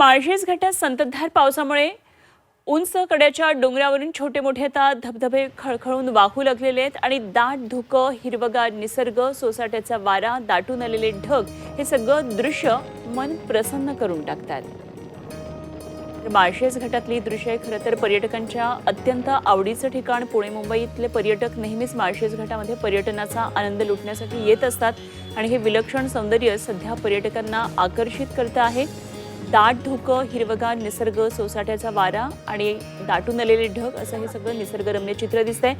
माळशेज घाटात संततधार पावसामुळे उंच कड्याच्या डोंगरावरून छोटे मोठे आता धबधबे खळखळून वाहू लागलेले आहेत आणि दाट धुकं, हिरवगार निसर्ग, सोसाट्याचा वारा, दाटून आलेले ढग हे सगळं दृश्य मन प्रसन्न करून टाकतात। माळशेज घाटातली दृश्य खरं तर पर्यटकांच्या अत्यंत आवडीचं ठिकाण। पुणे मुंबईतले पर्यटक नेहमीच माळशेज घाटामध्ये पर्यटनाचा आनंद लुटण्यासाठी येत असतात आणि हे विलक्षण सौंदर्य सध्या पर्यटकांना आकर्षित करतं आहे। दाट धुकं, हिरवगार निसर्ग, सोसाट्याचा वारा आणि दाटून आलेले ढग असं हे सगळं निसर्गरम्य चित्र दिसतंय।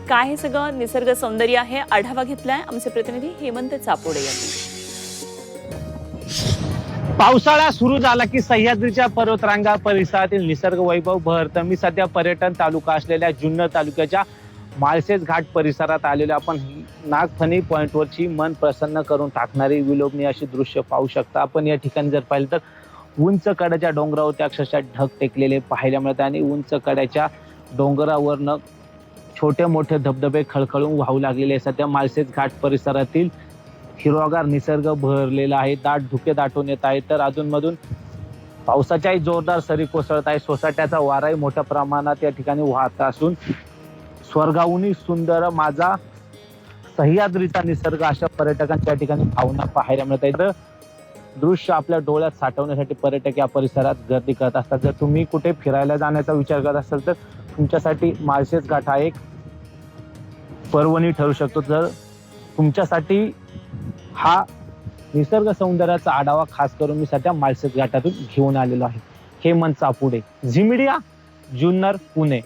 काय हे सगळं निसर्ग सौंदर्य आहे आढावा घेतलाय आमचे प्रतिनिधी हेमंत चापोडे यांनी। पावसाळा सुरू झाला की सह्याद्रीच्या पर्वतरांगा परिसरातील निसर्ग वैभव बहरतं। मी सध्या पर्यटन तालुका असलेल्या जुन्नर तालुक्याच्या माळशेज घाट परिसरात आलेलो आपण नागफणी पॉइंटवरची मन प्रसन्न करून टाकणारी विलोभनीय अशी दृश्य पाहू शकता। आपण या ठिकाणी जर पाहिलं तर उंच कड्याच्या डोंगरावरती अक्षरशः ढग टेकलेले पाहायला मिळतात आणि उंच कड्याच्या डोंगरावरनं छोटे मोठे धबधबे खळखळून वाहू लागलेले। सध्या माळशेज घाट परिसरातील हिरवागार निसर्ग बहरलेला आहे, दाट धुके दाटून येत आहे, तर अधूनमधून पावसाच्याही जोरदार सरी कोसळत आहे। सोसाट्याचा वाराही मोठ्या प्रमाणात या ठिकाणी वाहत असून स्वर्गाहूनही सुंदर माझा सह्याद्रीचा निसर्ग अशा पर्यटकांच्या ठिकाणी भावना पाहायला मिळत आहे। दृश्य आपल्या डोळ्यात साठवण्यासाठी पर्यटक या परिसरात गर्दी करत असतात। जर तुम्ही कुठे फिरायला जाण्याचा विचार करत असाल तर तुमच्यासाठी माळशेज घाट हा एक पर्वणी ठरू शकतो। जर तुमच्यासाठी हा निसर्ग सौंदर्याचा आढावा खास करून मी सध्या माळशेज घाटातून घेऊन आलेलो आहे। Hemant Chapode, Zee Media, Junnar, Pune.